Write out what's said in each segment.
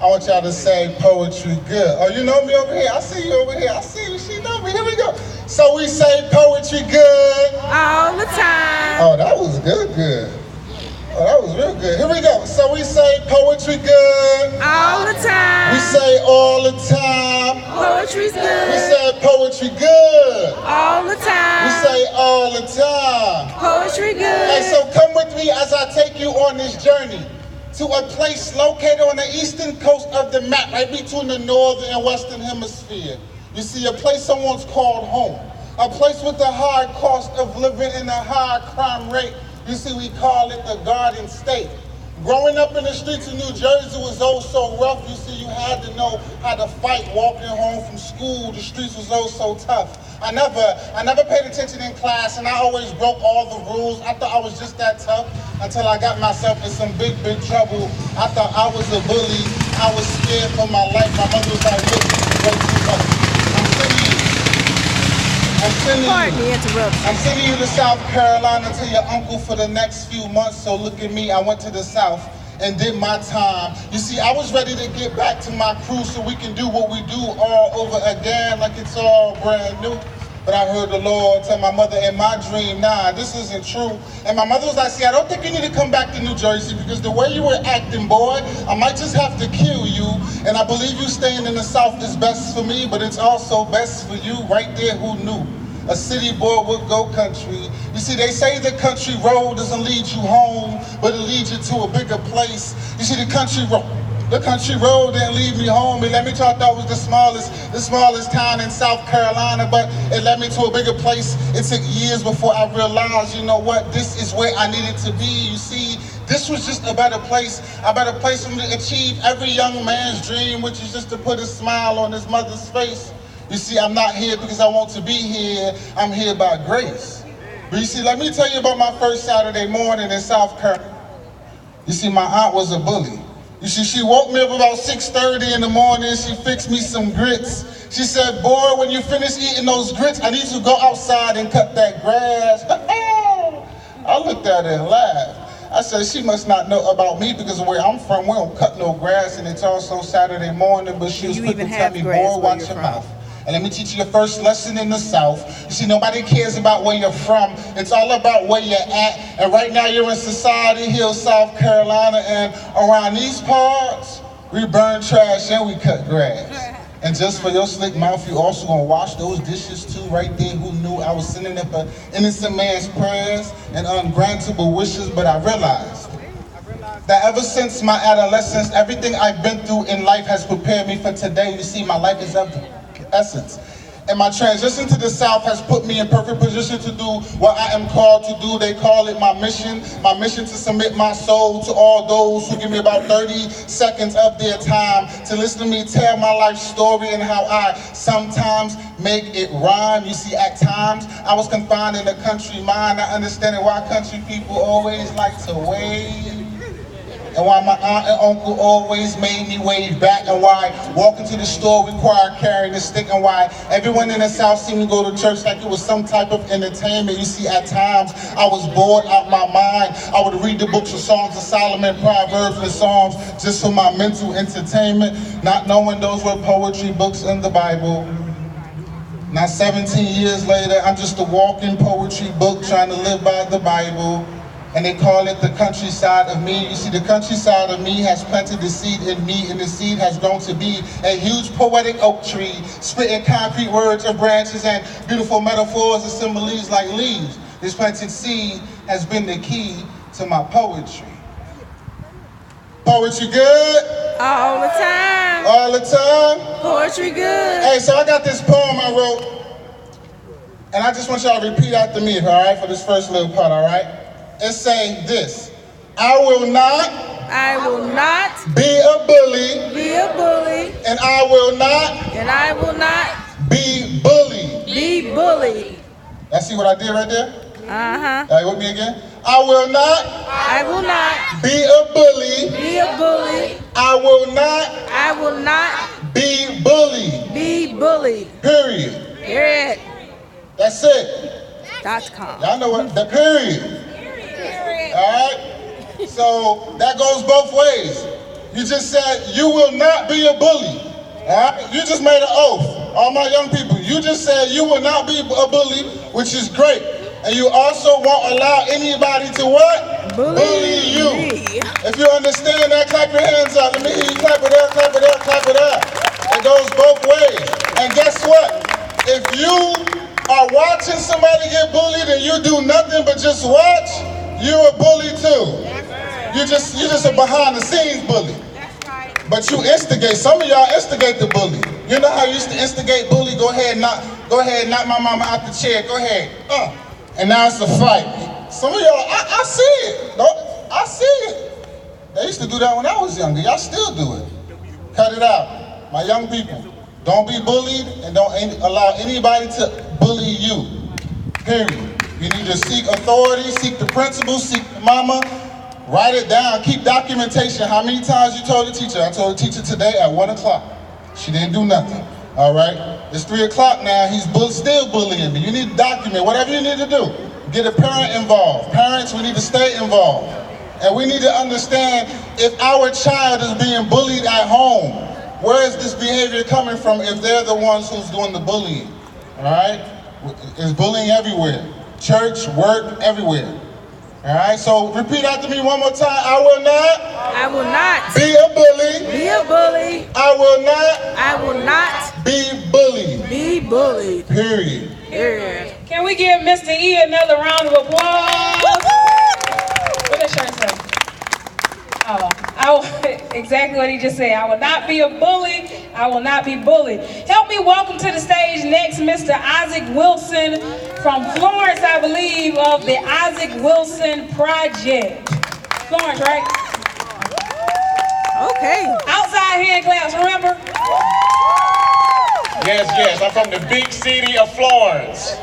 I want y'all to say poetry good. Oh, you know me over here? I see you over here. I see you. She know me. Here we go. So we say poetry good. All the time. Oh, that was good. Oh, that was real good. Here we go. So we say poetry good. All the time. We say all the time. Poetry's good. We say poetry good. All the time. We say all the time. Poetry good. And so come with me as I take you on this journey to a place located on the eastern coast of the map, right between the northern and western hemisphere. You see, a place someone's called home. A place with a high cost of living and a high crime rate. You see, we call it the Garden State. Growing up in the streets of New Jersey was oh so rough. You see, you had to know how to fight walking home from school. The streets was oh so tough. I never paid attention in class, and I always broke all the rules. I thought I was just that tough until I got myself in some big trouble. I thought I was a bully. I was scared for my life. My mother was like, look, way too much. I'm sending you to South Carolina to your uncle for the next few months. So look at me, I went to the South and did my time. You see, I was ready to get back to my crew so we can do what we do all over again like it's all brand new. But I heard the Lord tell my mother in my dream, nah, this isn't true. And my mother was like, see, I don't think you need to come back to New Jersey because the way you were acting, boy, I might just have to kill you. And I believe you staying in the South is best for me, but it's also best for you right there, who knew? A city boy would go country. You see, they say the country road doesn't lead you home, but it leads you to a bigger place. You see, the country road didn't lead me home. It led me to, I thought was the smallest town in South Carolina, but it led me to a bigger place. It took years before I realized, you know what, this is where I needed to be. You see, this was just a better place for me to achieve every young man's dream, which is just to put a smile on his mother's face. You see, I'm not here because I want to be here. I'm here by grace. But you see, let me tell you about my first Saturday morning in South Carolina. You see, my aunt was a bully. You see, she woke me up about 6:30 in the morning. She fixed me some grits. She said, boy, when you finish eating those grits, I need you to go outside and cut that grass. I looked at her and laughed. I said, she must not know about me because of where I'm from, we don't cut no grass, and it's also Saturday morning. But she was quick to tell me, boy, watch your mouth. And let me teach you your first lesson in the South. You see, nobody cares about where you're from. It's all about where you're at. And right now you're in Society Hill, South Carolina, and around these parts, we burn trash and we cut grass. And just for your slick mouth, you also gonna wash those dishes too, right there. Who knew I was sending up an innocent man's prayers and ungrantable wishes, but I realized that ever since my adolescence, everything I've been through in life has prepared me for today. You see, my life is of essence. And my transition to the South has put me in perfect position to do what I am called to do. They call it my mission to submit my soul to all those who give me about 30 seconds of their time to listen to me tell my life story and how I sometimes make it rhyme. You see, at times I was confined in the country mind, not understanding why country people always like to wave. And why my aunt and uncle always made me wave back, and why walking to the store required carrying a stick, and why everyone in the South seemed to go to church like it was some type of entertainment. You see, at times I was bored out my mind. I would read the books of Songs of Solomon, Proverbs, and Psalms just for my mental entertainment, not knowing those were poetry books in the Bible. Now 17 years later, I'm just a walking poetry book trying to live by the Bible. And they call it the countryside of me. You see, the countryside of me has planted the seed in me, and the seed has grown to be a huge poetic oak tree, spitting concrete words of branches and beautiful metaphors and similes like leaves. This planted seed has been the key to my poetry. Poetry good? All the time. All the time? Poetry good. Hey, so I got this poem I wrote, and I just want y'all to repeat after me, all right, for this first little part, all right? It's saying this: I will not be a bully, and I will not be bullied. Y'all see what I did right there? Uh-huh. All right, with me again. I will not be a bully. I will not be bullied. Period. That's it. .com. Y'all know what? The period. All right? So that goes both ways. You just said you will not be a bully. All right? You just made an oath. All my young people, you just said you will not be a bully, which is great. And you also won't allow anybody to what? Bully you. If you understand that, clap your hands up. Let me hear you clap it up, clap it up, clap it up. It goes both ways. And guess what? If you are watching somebody get bullied and you do nothing but just watch, you're a bully too. You're just a behind the scenes bully. But you instigate. Some of y'all instigate the bully. You know how you used to instigate bully? Go ahead, knock my mama out the chair. Go ahead. And now it's a fight. Some of y'all, I see it. I see it. They used to do that when I was younger. Y'all still do it. Cut it out. My young people, don't be bullied and don't allow anybody to bully you. Period. You need to seek authority, seek the principal, seek the mama. Write it down. Keep documentation. How many times you told the teacher? I told the teacher today at 1 o'clock. She didn't do nothing. All right? It's 3 o'clock now. He's still bullying me. You need to document whatever you need to do. Get a parent involved. Parents, we need to stay involved. And we need to understand if our child is being bullied at home, where is this behavior coming from if they're the ones who's doing the bullying? All right? It's bullying everywhere. Church, work, everywhere. All right, so repeat after me one more time. I will not be a bully. I will not be bullied. Period. Can we give Mr. E another round of applause? What does shirt say? Exactly what he just said. I will not be a bully. I will not be bullied. Help me welcome to the stage next Mr. Isaac Wilson from Florence, I believe, of the Isaac Wilson Project. Florence, right? Okay. Outside hand claps, remember? Yes, I'm from the big city of Florence.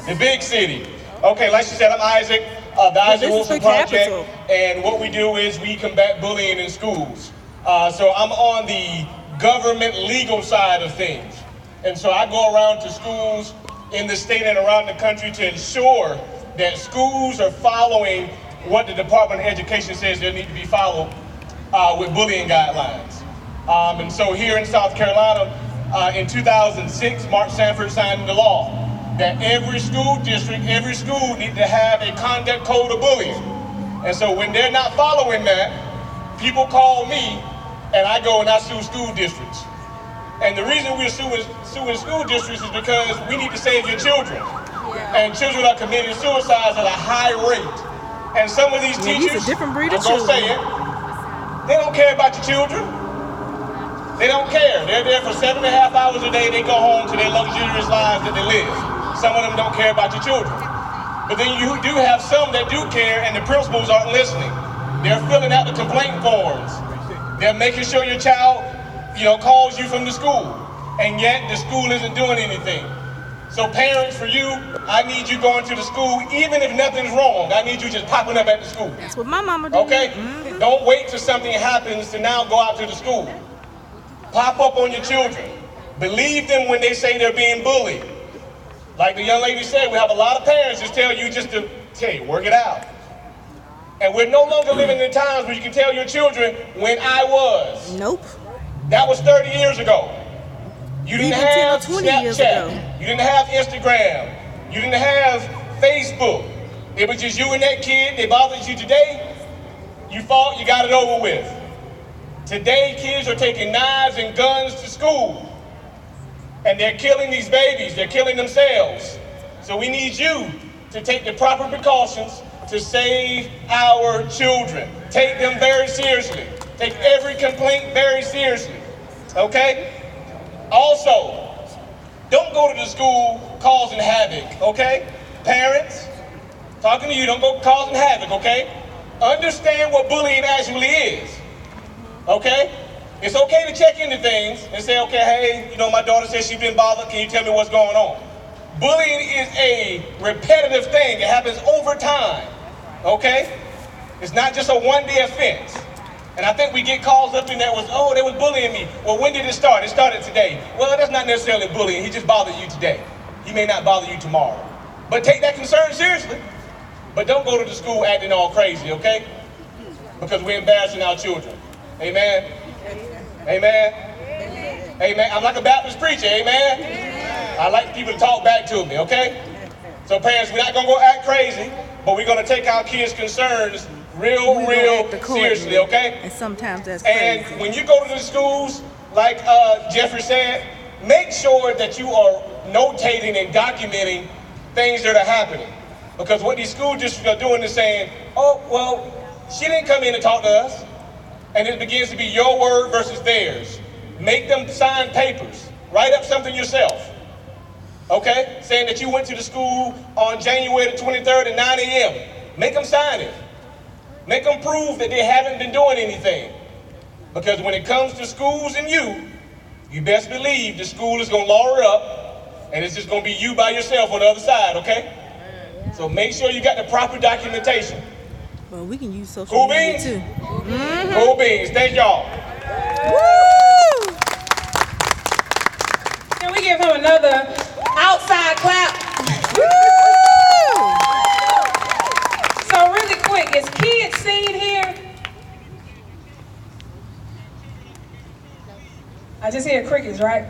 The big city. Okay, like she said, I'm Isaac of the Isaac Wilson Project, and what we do is we combat bullying in schools. So I'm on the government legal side of things. And so I go around to schools in the state and around the country to ensure that schools are following what the Department of Education says they need to be followed with bullying guidelines. And so here in South Carolina, in 2006, Mark Sanford signed the law that every school district, every school needs to have a conduct code of bullying. And so when they're not following that, people call me and I go and I sue school districts. And the reason we're suing school districts is because we need to save your children. And children are committing suicides at a high rate. And some of these teachers, I'm gonna say it, they don't care about your children. They don't care. They're there for 7.5 hours a day. They go home to their luxurious lives that they live. Some of them don't care about your children. But then you do have some that do care, and the principals aren't listening. They're filling out the complaint forms. They're making sure your child, calls you from the school, and yet the school isn't doing anything. So parents, for you, I need you going to the school, even if nothing's wrong. I need you just popping up at the school. That's what my mama did. Okay? Mm-hmm. Don't wait till something happens to now go out to the school. Pop up on your children. Believe them when they say they're being bullied. Like the young lady said, we have a lot of parents just tell you just to, hey, work it out. And we're no longer living in times where you can tell your children when I was. Nope. That was 30 years ago. You didn't have 20 years ago. Snapchat. You didn't have Instagram. You didn't have Facebook. It was just you and that kid. They bothered you today. You fought, you got it over with. Today, kids are taking knives and guns to school. And they're killing these babies. They're killing themselves. So we need you to take the proper precautions to save our children. Take them very seriously. Take every complaint very seriously. Okay? Also, don't go to the school causing havoc, okay? Parents, talking to you, don't go causing havoc, okay? Understand what bullying actually is, okay? It's okay to check into things and say, okay, hey, my daughter says she's been bothered. Can you tell me what's going on? Bullying is a repetitive thing. It happens over time, okay? It's not just a one-day offense. And I think we get calls up in that they was bullying me. Well, when did it start? It started today. Well, that's not necessarily bullying. He just bothered you today. He may not bother you tomorrow. But take that concern seriously. But don't go to the school acting all crazy, okay? Because we're embarrassing our children. Amen. Amen. Amen. I'm like a Baptist preacher. Amen. I like people to talk back to me, okay? So parents, we're not going to go act crazy, but we're going to take our kids' concerns real seriously, okay? And sometimes that's crazy. And when you go to the schools, like Jeffrey said, make sure that you are notating and documenting things that are happening. Because what these school districts are doing is saying, oh, well, she didn't come in and talk to us. And it begins to be your word versus theirs. Make them sign papers. Write up something yourself. Okay? Saying that you went to the school on January the 23rd at 9 a.m. Make them sign it. Make them prove that they haven't been doing anything. Because when it comes to schools and you best believe the school is going to law her up, and it's just going to be you by yourself on the other side, okay? So make sure you got the proper documentation. Well, we can use social media beans? too. Cool beans. Thank y'all. Woo! Can we give him another outside clap? Woo! So really quick, is Kids Scene here? I just hear crickets, right?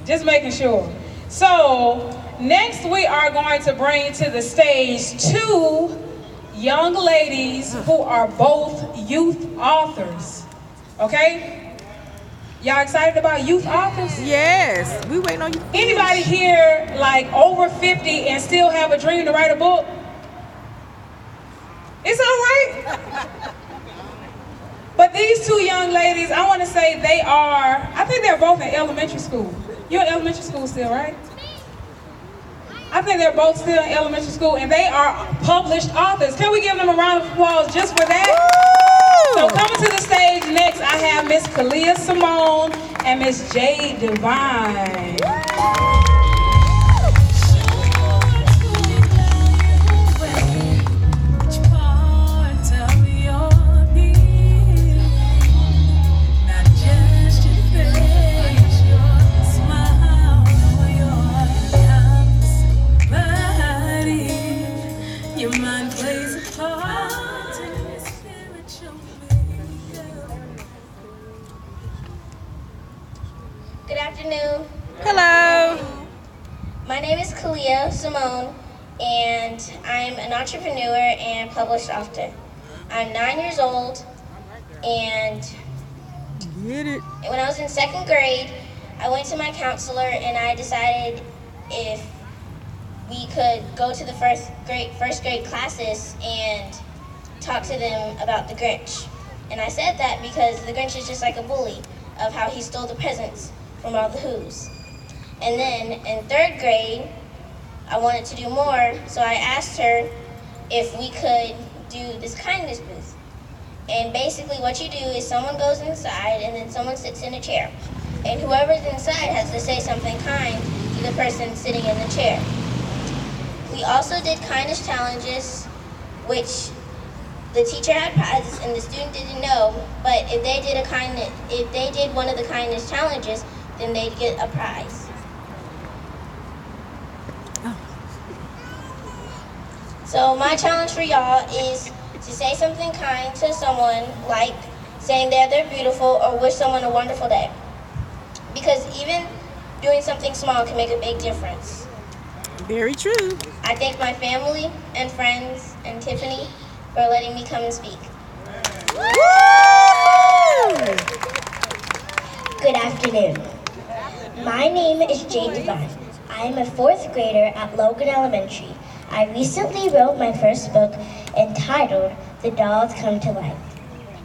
Just making sure. So next we are going to bring to the stage two young ladies who are both youth authors. Okay? Y'all excited about youth authors? Yes, we waiting on you. Anybody here like over 50 and still have a dream to write a book? It's all right. But these two young ladies, I want to say they are, I think they're both in elementary school. You're in elementary school still, right? I think they're both still in elementary school, and they are published authors. Can we give them a round of applause just for that? Woo! So coming to the stage next, I have Miss Kalia Simone and Miss Jade Divine. Good afternoon. Hello. My name is Kalia Simone, and I'm an entrepreneur and published author. I'm 9 years old, and Get it. when I was in second grade, I went to my counselor and I decided if we could go to the first grade classes and talk to them about the Grinch. And I said that because the Grinch is just like a bully of how he stole the presents from all the Who's. And then in third grade, I wanted to do more, so I asked her if we could do this kindness booth. And basically what you do is someone goes inside and then someone sits in a chair. And whoever's inside has to say something kind to the person sitting in the chair. We also did kindness challenges, which the teacher had prizes and the student didn't know, but if they did one of the kindness challenges, then they'd get a prize. So my challenge for y'all is to say something kind to someone, like saying that they're beautiful or wish someone a wonderful day. Because even doing something small can make a big difference. Very true. I thank my family and friends and Tiffany for letting me come and speak. Woo! Good afternoon. My name is Jade Divine. I am a fourth grader at Logan Elementary. I recently wrote my first book entitled The Dolls Come to Life.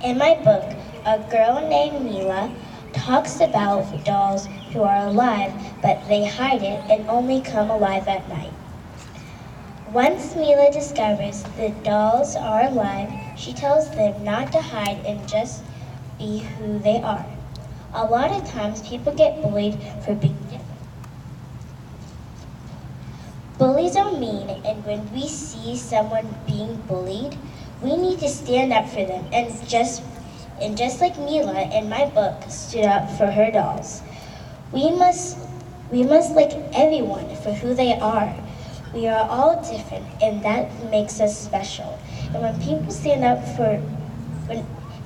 In my book, a girl named Mila talks about dolls who are alive, but they hide it and only come alive at night. Once Mila discovers the dolls are alive, she tells them not to hide and just be who they are. A lot of times people get bullied for being different. Bullies are mean, and when we see someone being bullied, we need to stand up for them and just like Mila in my book stood up for her dolls. We must like everyone for who they are. We are all different, and that makes us special. And when people stand up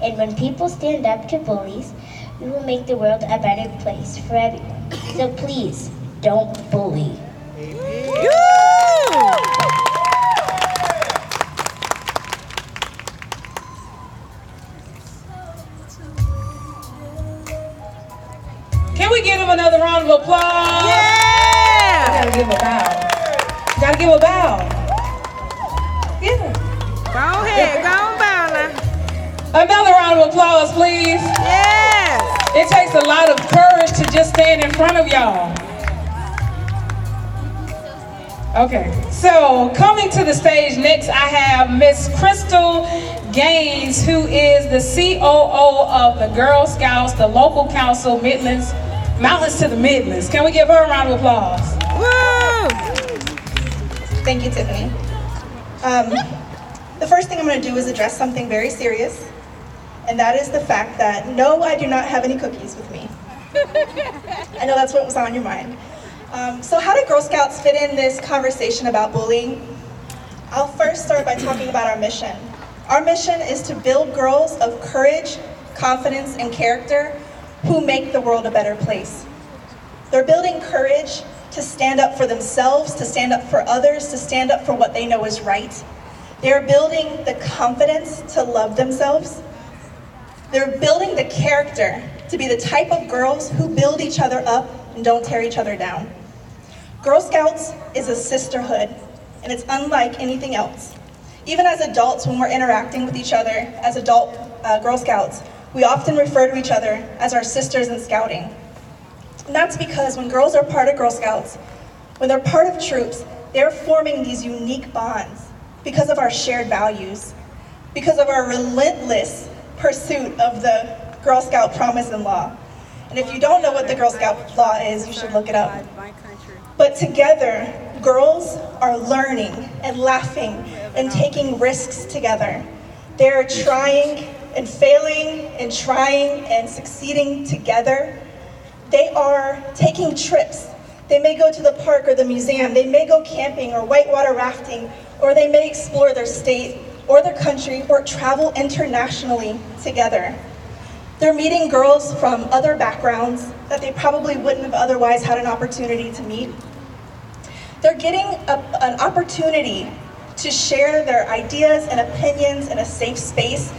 And when people stand up to bullies, we will make the world a better place for everyone. So please, don't bully. Can we give him another round of applause? Yeah! I gotta give him a bow. Gotta give him a bow. Yeah. Go ahead, go on, Bowler. Another round of applause, please. Yes! It takes a lot of courage to just stand in front of y'all. Okay, so coming to the stage next, I have Miss Crystal Gaines, who is the COO of the Girl Scouts, the local council, Midlands, Mountains to the Midlands. Can we give her a round of applause? Woo! Thank you, Tiffany. The first thing I'm going to do is address something very serious, and that is the fact that no, I do not have any cookies with me. I know that's what was on your mind. So how do Girl Scouts fit in this conversation about bullying? I'll first start by talking about our mission. Our mission is to build girls of courage, confidence, and character who make the world a better place. They're building courage to stand up for themselves, to stand up for others, to stand up for what they know is right. They're building the confidence to love themselves. They're building the character to be the type of girls who build each other up and don't tear each other down. Girl Scouts is a sisterhood, and it's unlike anything else. Even as adults, when we're interacting with each other as adult Girl Scouts, we often refer to each other as our sisters in scouting. And that's because when girls are part of Girl Scouts, when they're part of troops, they're forming these unique bonds because of our shared values, because of our relentless pursuit of the Girl Scout promise and law. And if you don't know what the Girl Scout law is, you should look it up. But together, girls are learning and laughing and taking risks together. They're trying and failing and trying and succeeding together. They are taking trips. They may go to the park or the museum. They may go camping or whitewater rafting, or they may explore their state or their country or travel internationally together. They're meeting girls from other backgrounds that they probably wouldn't have otherwise had an opportunity to meet. They're getting an opportunity to share their ideas and opinions in a safe space,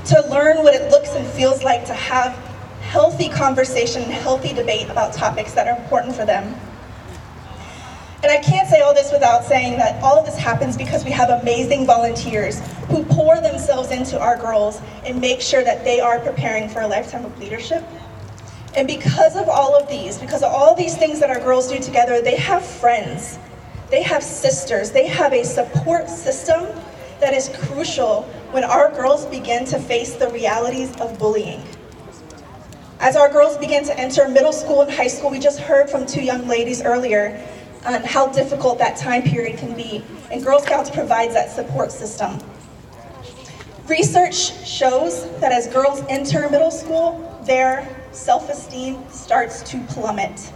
to learn what it looks and feels like to have healthy conversation and healthy debate about topics that are important for them. And I can't say all this without saying that all of this happens because we have amazing volunteers who pour themselves into our girls and make sure that they are preparing for a lifetime of leadership. And because of all of these, because of all these things that our girls do together, they have friends, they have sisters, they have a support system that is crucial when our girls begin to face the realities of bullying. As our girls begin to enter middle school and high school, we just heard from two young ladies earlier on how difficult that time period can be, and Girl Scouts provides that support system. Research shows that as girls enter middle school, their self-esteem starts to plummet.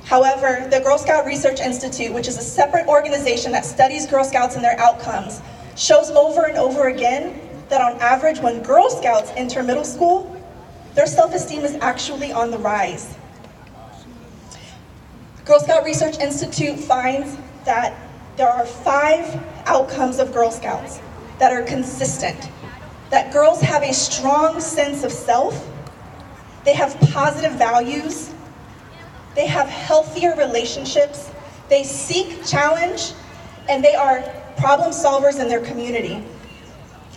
However, the Girl Scout Research Institute, which is a separate organization that studies Girl Scouts and their outcomes, shows over and over again that on average, when Girl Scouts enter middle school, their self-esteem is actually on the rise. Girl Scout Research Institute finds that there are 5 outcomes of Girl Scouts that are consistent. That girls have a strong sense of self, they have positive values, they have healthier relationships, they seek challenge, and they are problem solvers in their community.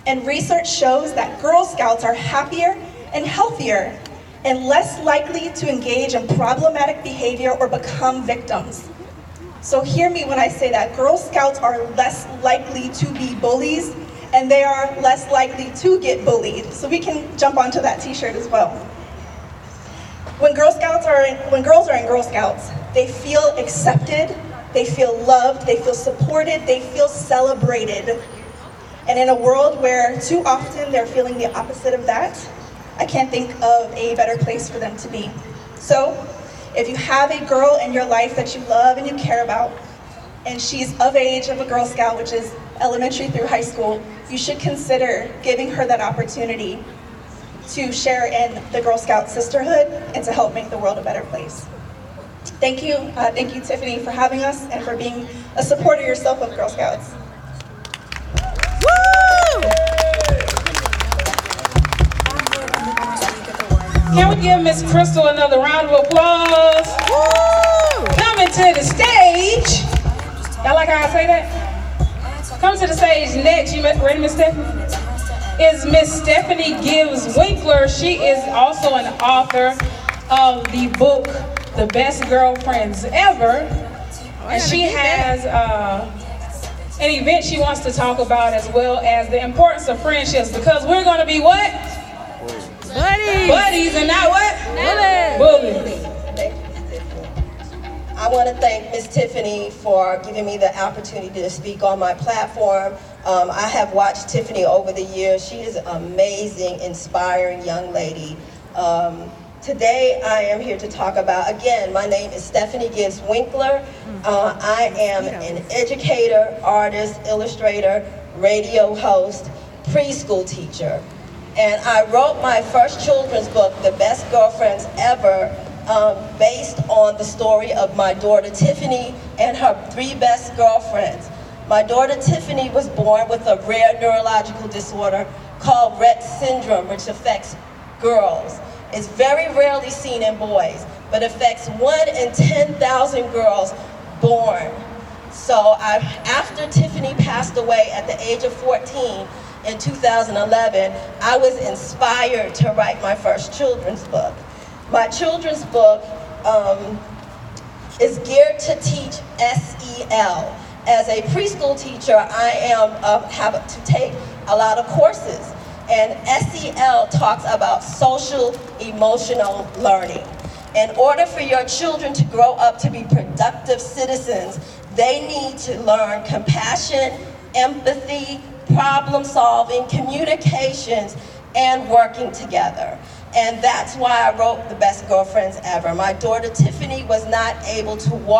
And research shows that Girl Scouts are happier and healthier and less likely to engage in problematic behavior or become victims. So hear me when I say that Girl Scouts are less likely to be bullies, and they are less likely to get bullied. So we can jump onto that t-shirt as well. When girls are in Girl Scouts, they feel accepted, they feel loved, they feel supported, they feel celebrated. And in a world where too often they're feeling the opposite of that, I can't think of a better place for them to be. So, if you have a girl in your life that you love and you care about, and she's of age of a Girl Scout, which is elementary through high school, you should consider giving her that opportunity to share in the Girl Scout sisterhood and to help make the world a better place. Thank you, Tiffany, for having us and for being a supporter yourself of Girl Scouts. Woo! Can we give Miss Crystal another round of applause? Woo! Coming to the stage. Y'all like how I say that? Come to the stage next. You ready, Miss Stephanie? Is Miss Stephanie Gibbs Winkler. She is also an author of the book, The Best Girlfriends Ever. And she has an event she wants to talk about, as well as the importance of friendships, because we're going to be what? Buddies. Buddies and not what? Bullies. I want to thank Miss Tiffany for giving me the opportunity to speak on my platform. I have watched Tiffany over the years. She is an amazing, inspiring young lady. Today I am here to talk about, again, my name is Stephanie Gibbs Winkler. I am an educator, artist, illustrator, radio host, preschool teacher. And I wrote my first children's book, The Best Girlfriends Ever, based on the story of my daughter Tiffany and her 3 best girlfriends. My daughter Tiffany was born with a rare neurological disorder called Rett syndrome, which affects girls. It's very rarely seen in boys, but affects 1 in 10,000 girls born. So after Tiffany passed away at the age of 14 in 2011, I was inspired to write my first children's book. My children's book is geared to teach SEL. As a preschool teacher, I have to take a lot of courses, and SEL talks about social emotional learning. In order for your children to grow up to be productive citizens, they need to learn compassion, empathy, problem solving, communications, and working together. And that's why I wrote The Best Girlfriends Ever. My daughter Tiffany was not able to walk